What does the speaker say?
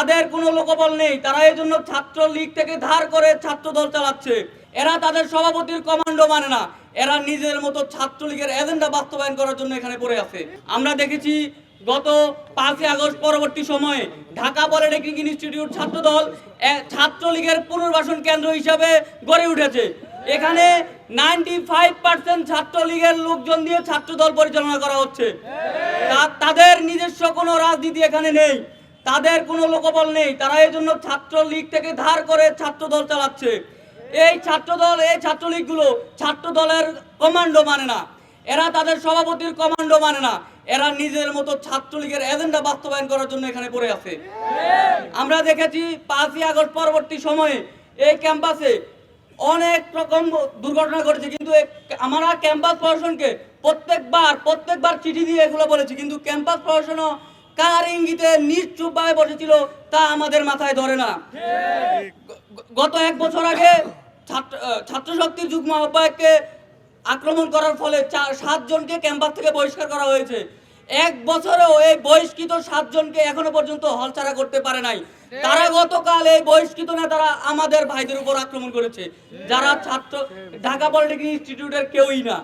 তাদের কোনো লোকবল নেই, তারা এই জন্য ছাত্র লীগ থেকে ধার করে ছাত্র দল চালাচ্ছে। এরা তাদের সভাপতির কমান্ডো মানে না, এরা নিজের মতো ছাত্রলীগের এজেন্ডা বাস্তবায়ন করার জন্য এখানে পড়ে আছে। আমরা দেখেছি গত 5ই আগস্ট পরবর্তী সময়ে ঢাকা পলিটেকনিক ইনস্টিটিউট ছাত্রদল ছাত্রলীগের পুনর্বাসন কেন্দ্র হিসাবে গড়ে উঠেছে। এখানে 95% ছাত্রলীগের লোকজন দিয়ে ছাত্রদল পরিচালনা করা হচ্ছে। তাদের নিজস্ব কোনো রাজনীতি এখানে নেই, তাদের কোনো লোকবল নেই, তারা এই জন্য ছাত্রলীগ থেকে ধার করে ছাত্রদল চালাচ্ছে। এই ছাত্রদল, এই ছাত্রলীগগুলো ছাত্রদলের কমান্ডো মানে না, এরা তাদের সভাপতির কমান্ডো মানে না, এরা নিজের মতো ছাত্রলীগের এজেন্ডা বাস্তবায়ন করার জন্য এখানে পড়ে আছে। আমরা দেখেছি 5ই আগস্ট পরবর্তী সময়ে এই ক্যাম্পাসে অনেক রকম দুর্ঘটনা ঘটেছে, কিন্তু আমরা ক্যাম্পাস প্রশাসনকে প্রত্যেকবার চিঠি দিয়ে এগুলো বলেছি, কিন্তু ক্যাম্পাস প্রশাসনও কার ইঙ্গিতে নিশ্চুপভাবে বসেছিল তা আমাদের মাথায় ধরে না। গত 1 বছর আগে ছাত্র শক্তির যুগ্ম আহ্বায়ককে আক্রমণ করার ফলে 7 জনকে ক্যাম্পাস থেকে বহিষ্কার করা হয়েছে। 1 বছরেও এই বহিষ্কৃত 7 জনকে এখনো পর্যন্ত হলছাড়া করতে পারে নাই। তারা গতকাল এই বহিষ্কৃত নেতারা আমাদের ভাইদের উপর আক্রমণ করেছে, যারা ছাত্র ঢাকা পলিটেকনিক ইনস্টিটিউটের কেউই না।